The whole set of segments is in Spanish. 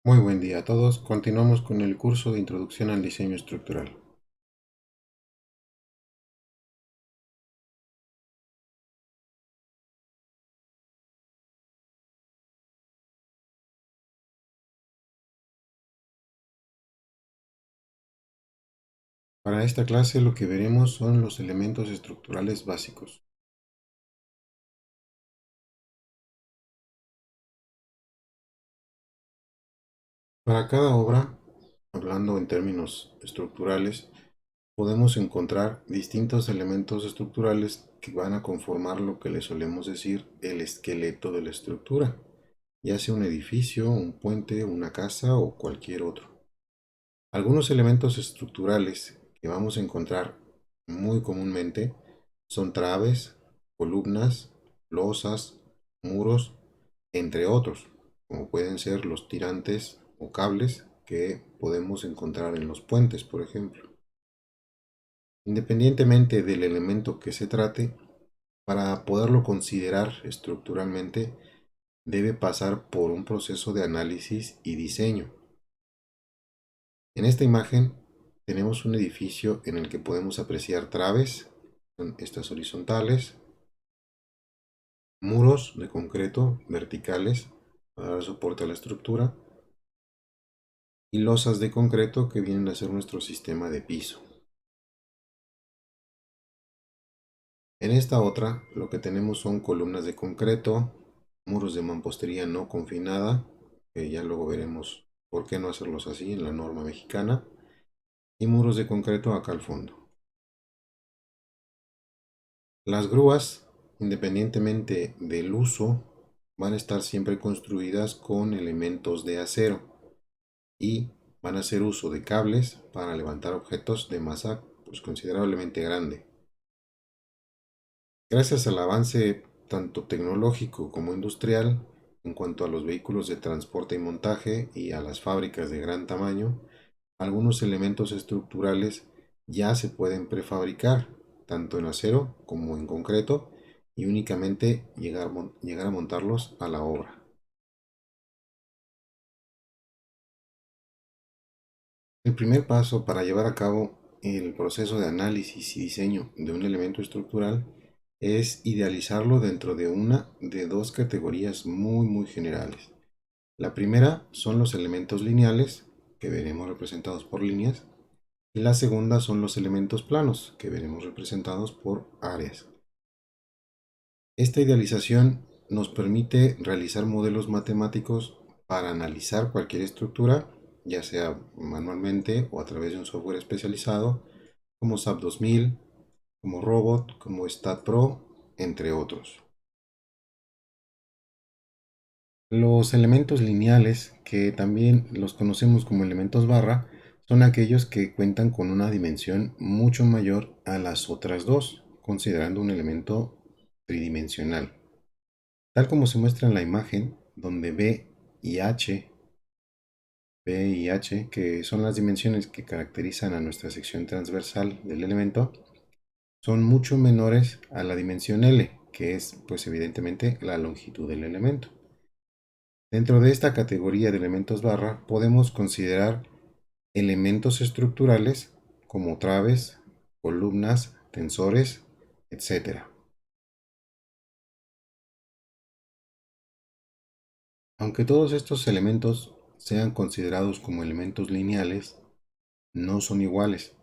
Muy buen día a todos. Continuamos con el curso de Introducción al Diseño Estructural. Para esta clase lo que veremos son los elementos estructurales básicos. Para cada obra, hablando en términos estructurales, podemos encontrar distintos elementos estructurales que van a conformar lo que le solemos decir el esqueleto de la estructura, ya sea un edificio, un puente, una casa o cualquier otro. Algunos elementos estructurales que vamos a encontrar muy comúnmente son traves, columnas, losas, muros, entre otros, como pueden ser los tirantes o cables que podemos encontrar en los puentes, por ejemplo. Independientemente del elemento que se trate, para poderlo considerar estructuralmente, debe pasar por un proceso de análisis y diseño. En esta imagen tenemos un edificio en el que podemos apreciar traves, son estas horizontales, muros de concreto verticales para dar soporte a la estructura y losas de concreto que vienen a ser nuestro sistema de piso. En esta otra lo que tenemos son columnas de concreto, muros de mampostería no confinada, que ya luego veremos por qué no hacerlos así en la norma mexicana, y muros de concreto acá al fondo. Las grúas, independientemente del uso, van a estar siempre construidas con elementos de acero y van a hacer uso de cables para levantar objetos de masa pues, considerablemente grande. Gracias al avance tanto tecnológico como industrial en cuanto a los vehículos de transporte y montaje y a las fábricas de gran tamaño, algunos elementos estructurales ya se pueden prefabricar, tanto en acero como en concreto, y únicamente llegar a montarlos a la obra. El primer paso para llevar a cabo el proceso de análisis y diseño de un elemento estructural es idealizarlo dentro de una de dos categorías muy generales. La primera son los elementos lineales, que veremos representados por líneas, y la segunda son los elementos planos, que veremos representados por áreas. Esta idealización nos permite realizar modelos matemáticos para analizar cualquier estructura, ya sea manualmente o a través de un software especializado, como SAP 2000, como Robot, como StatPro, entre otros. Los elementos lineales, que también los conocemos como elementos barra, son aquellos que cuentan con una dimensión mucho mayor a las otras dos, considerando un elemento tridimensional. Tal como se muestra en la imagen, donde y H, B y H, que son las dimensiones que caracterizan a nuestra sección transversal del elemento, son mucho menores a la dimensión L, que es pues evidentemente la longitud del elemento. Dentro de esta categoría de elementos barra podemos considerar elementos estructurales como traves, columnas, tensores, etc. Aunque todos estos elementos sean considerados como elementos lineales, no son iguales.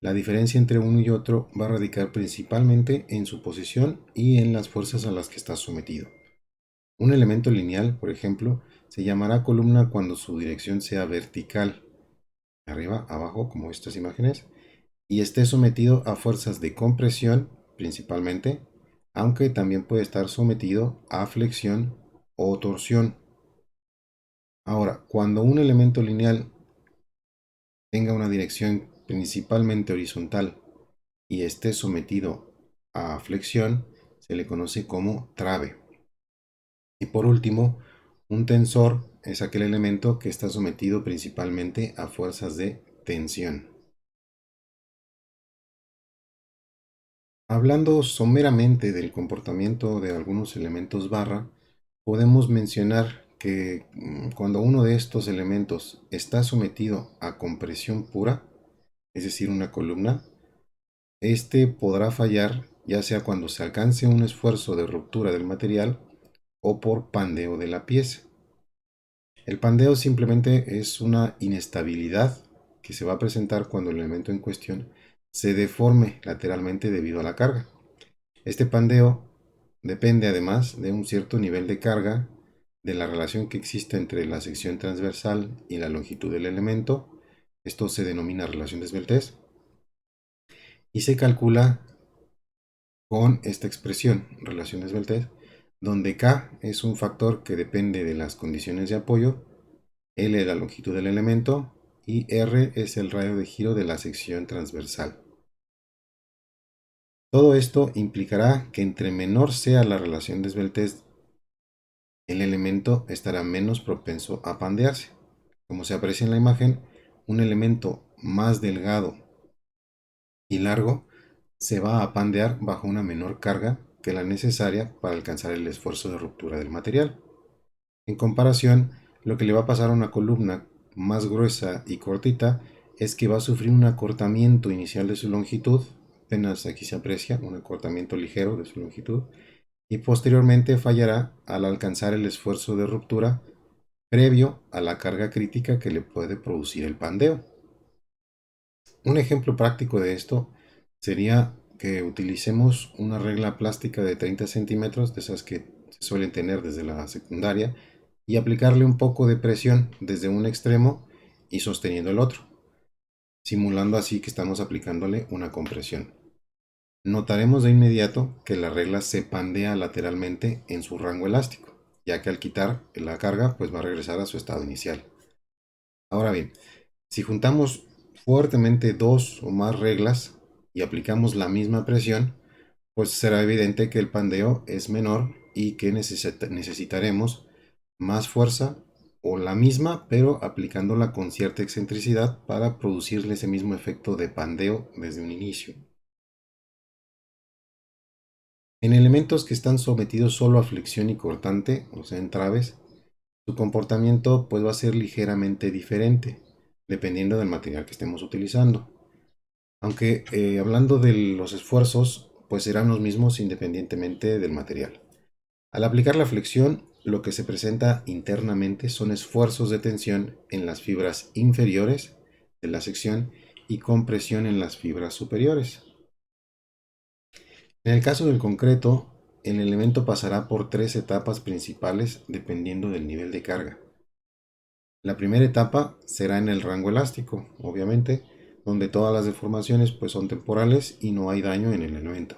La diferencia entre uno y otro va a radicar principalmente en su posición y en las fuerzas a las que está sometido. Un elemento lineal, por ejemplo, se llamará columna cuando su dirección sea vertical, arriba, abajo, como estas imágenes, y esté sometido a fuerzas de compresión, principalmente, aunque también puede estar sometido a flexión o torsión. Ahora, cuando un elemento lineal tenga una dirección principalmente horizontal y esté sometido a flexión, se le conoce como trave. Y por último, un tensor es aquel elemento que está sometido principalmente a fuerzas de tensión. Hablando someramente del comportamiento de algunos elementos barra, podemos mencionar que cuando uno de estos elementos está sometido a compresión pura, es decir, una columna, este podrá fallar ya sea cuando se alcance un esfuerzo de ruptura del material o por pandeo de la pieza. El pandeo simplemente es una inestabilidad que se va a presentar cuando el elemento en cuestión se deforme lateralmente debido a la carga. Este pandeo depende además de un cierto nivel de carga, de la relación que existe entre la sección transversal y la longitud del elemento. Esto se denomina relación de esbeltez y se calcula con esta expresión, relación de esbeltez, donde K es un factor que depende de las condiciones de apoyo, L es la longitud del elemento y R es el radio de giro de la sección transversal. Todo esto implicará que entre menor sea la relación de esbeltez, el elemento estará menos propenso a pandearse. Como se aprecia en la imagen, un elemento más delgado y largo se va a pandear bajo una menor carga que la necesaria para alcanzar el esfuerzo de ruptura del material. En comparación, lo que le va a pasar a una columna más gruesa y cortita es que va a sufrir un acortamiento inicial de su longitud, apenas aquí se aprecia un acortamiento ligero de su longitud, y posteriormente fallará al alcanzar el esfuerzo de ruptura previo a la carga crítica que le puede producir el pandeo. Un ejemplo práctico de esto sería que utilicemos una regla plástica de 30 centímetros, de esas que se suelen tener desde la secundaria, y aplicarle un poco de presión desde un extremo y sosteniendo el otro, simulando así que estamos aplicándole una compresión. Notaremos de inmediato que la regla se pandea lateralmente en su rango elástico, ya que al quitar la carga pues va a regresar a su estado inicial. Ahora bien, si juntamos fuertemente dos o más reglas y aplicamos la misma presión, pues será evidente que el pandeo es menor y que necesitaremos más fuerza o la misma, pero aplicándola con cierta excentricidad para producirle ese mismo efecto de pandeo desde un inicio. En elementos que están sometidos solo a flexión y cortante, o sea, en traves, su comportamiento pues va a ser ligeramente diferente, dependiendo del material que estemos utilizando. Aunque hablando de los esfuerzos, pues serán los mismos independientemente del material. Al aplicar la flexión, lo que se presenta internamente son esfuerzos de tensión en las fibras inferiores de la sección y compresión en las fibras superiores. En el caso del concreto, el elemento pasará por tres etapas principales dependiendo del nivel de carga. La primera etapa será en el rango elástico, obviamente, donde todas las deformaciones pues son temporales y no hay daño en el elemento.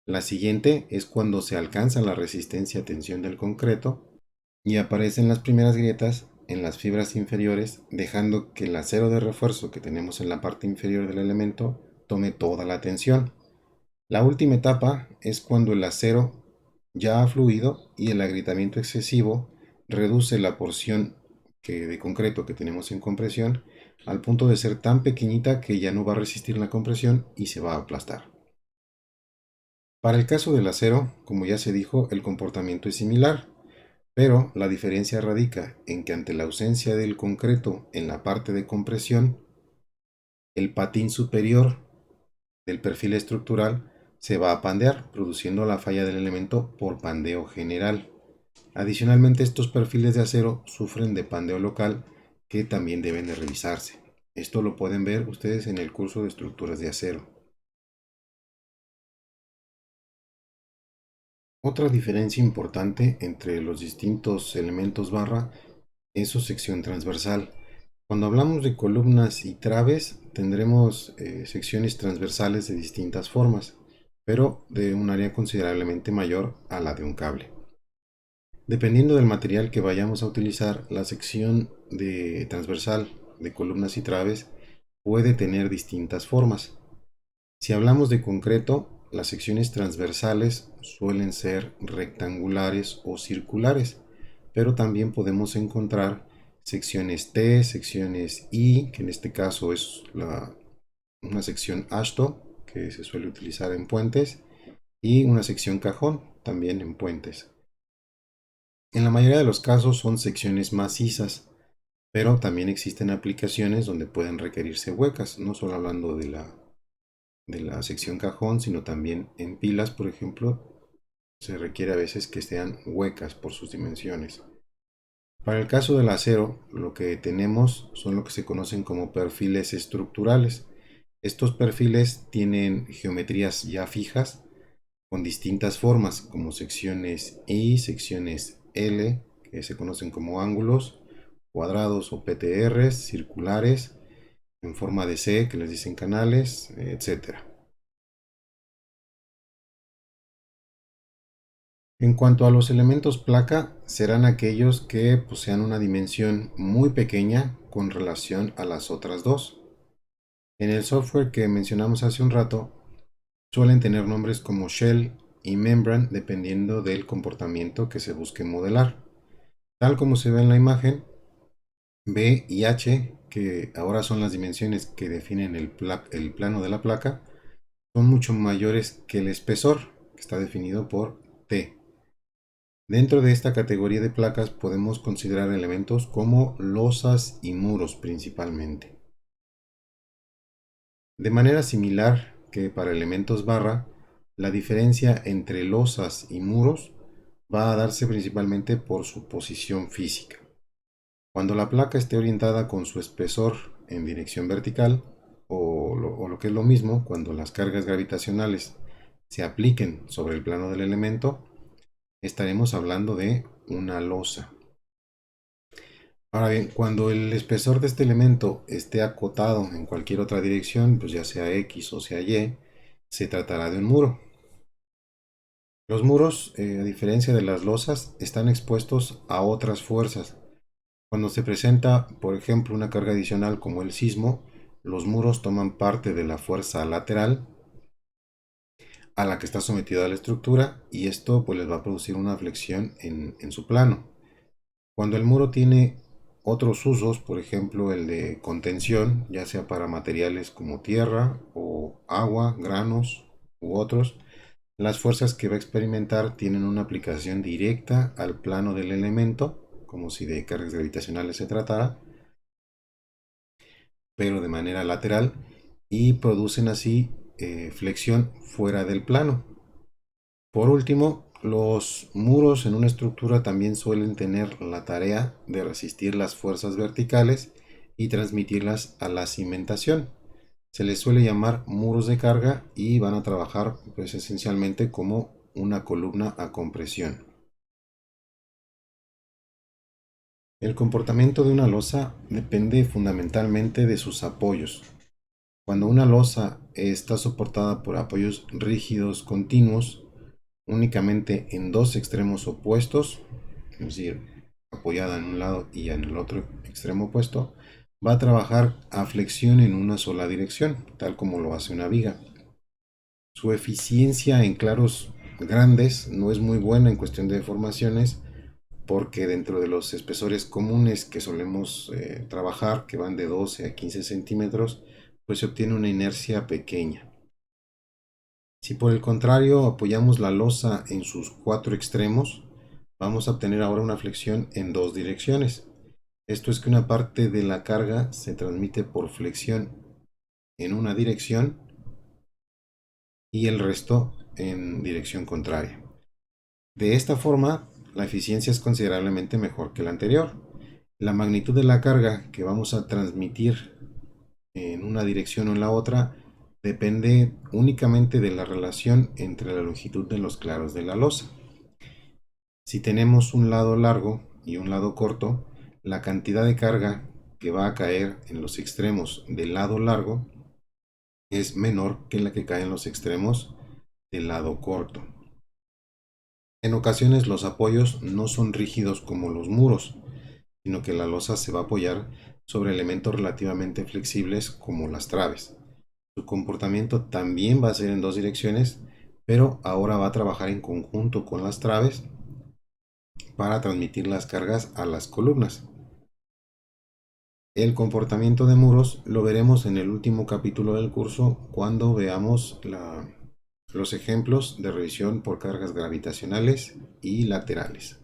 La siguiente es cuando se alcanza la resistencia a tensión del concreto y aparecen las primeras grietas en las fibras inferiores, dejando que el acero de refuerzo que tenemos en la parte inferior del elemento tome toda la tensión. La última etapa es cuando el acero ya ha fluido y el agrietamiento excesivo reduce la porción de concreto que tenemos en compresión al punto de ser tan pequeñita que ya no va a resistir la compresión y se va a aplastar. Para el caso del acero, como ya se dijo, el comportamiento es similar, pero la diferencia radica en que ante la ausencia del concreto en la parte de compresión, el patín superior del perfil estructural se va a pandear, produciendo la falla del elemento por pandeo general. Adicionalmente, estos perfiles de acero sufren de pandeo local que también deben de revisarse. Esto lo pueden ver ustedes en el curso de estructuras de acero. Otra diferencia importante entre los distintos elementos barra es su sección transversal. Cuando hablamos de columnas y traves, tendremos secciones transversales de distintas formas, pero de un área considerablemente mayor a la de un cable. Dependiendo del material que vayamos a utilizar, la sección de transversal de columnas y traves puede tener distintas formas. Si hablamos de concreto, las secciones transversales suelen ser rectangulares o circulares, pero también podemos encontrar secciones T, secciones I, que en este caso es una sección ASTO, que se suele utilizar en puentes, y una sección cajón, también en puentes. En la mayoría de los casos son secciones macizas, pero también existen aplicaciones donde pueden requerirse huecas, no solo hablando de la sección cajón, sino también en pilas, por ejemplo, se requiere a veces que sean huecas por sus dimensiones. Para el caso del acero, lo que tenemos son lo que se conocen como perfiles estructurales. Estos perfiles tienen geometrías ya fijas con distintas formas, como secciones I, secciones L, que se conocen como ángulos, cuadrados o PTRs, circulares, en forma de C, que les dicen canales, etc. En cuanto a los elementos placa, serán aquellos que posean una dimensión muy pequeña con relación a las otras dos. En el software que mencionamos hace un rato, suelen tener nombres como shell y membrane dependiendo del comportamiento que se busque modelar. Tal como se ve en la imagen, B y H, que ahora son las dimensiones que definen el plano de la placa, son mucho mayores que el espesor, que está definido por T. Dentro de esta categoría de placas podemos considerar elementos como losas y muros principalmente. De manera similar que para elementos barra, la diferencia entre losas y muros va a darse principalmente por su posición física. Cuando la placa esté orientada con su espesor en dirección vertical, o lo que es lo mismo, cuando las cargas gravitacionales se apliquen sobre el plano del elemento, estaremos hablando de una losa. Ahora bien, cuando el espesor de este elemento esté acotado en cualquier otra dirección, pues ya sea X o sea Y, se tratará de un muro. Los muros, a diferencia de las losas, están expuestos a otras fuerzas. Cuando se presenta, por ejemplo, una carga adicional como el sismo, los muros toman parte de la fuerza lateral a la que está sometida la estructura y esto pues les va a producir una flexión en su plano. Cuando el muro tiene otros usos, por ejemplo el de contención, ya sea para materiales como tierra o agua, granos u otros, las fuerzas que va a experimentar tienen una aplicación directa al plano del elemento, como si de cargas gravitacionales se tratara, pero de manera lateral, y producen así flexión fuera del plano. Por último, los muros en una estructura también suelen tener la tarea de resistir las fuerzas verticales y transmitirlas a la cimentación. Se les suele llamar muros de carga y van a trabajar pues esencialmente como una columna a compresión. El comportamiento de una losa depende fundamentalmente de sus apoyos. Cuando una losa está soportada por apoyos rígidos continuos, únicamente en dos extremos opuestos, es decir, apoyada en un lado y en el otro extremo opuesto, va a trabajar a flexión en una sola dirección, tal como lo hace una viga. Su eficiencia en claros grandes no es muy buena en cuestión de deformaciones, porque dentro de los espesores comunes que solemos trabajar, que van de 12 a 15 centímetros, pues se obtiene una inercia pequeña. Si por el contrario apoyamos la losa en sus cuatro extremos, vamos a obtener ahora una flexión en dos direcciones. Esto es que una parte de la carga se transmite por flexión en una dirección y el resto en dirección contraria. De esta forma, la eficiencia es considerablemente mejor que la anterior. La magnitud de la carga que vamos a transmitir en una dirección o en la otra depende únicamente de la relación entre la longitud de los claros de la losa. Si tenemos un lado largo y un lado corto, la cantidad de carga que va a caer en los extremos del lado largo es menor que la que cae en los extremos del lado corto. En ocasiones los apoyos no son rígidos como los muros, sino que la losa se va a apoyar sobre elementos relativamente flexibles como las traves. Su comportamiento también va a ser en dos direcciones, pero ahora va a trabajar en conjunto con las traves para transmitir las cargas a las columnas. El comportamiento de muros lo veremos en el último capítulo del curso cuando veamos los ejemplos de revisión por cargas gravitacionales y laterales.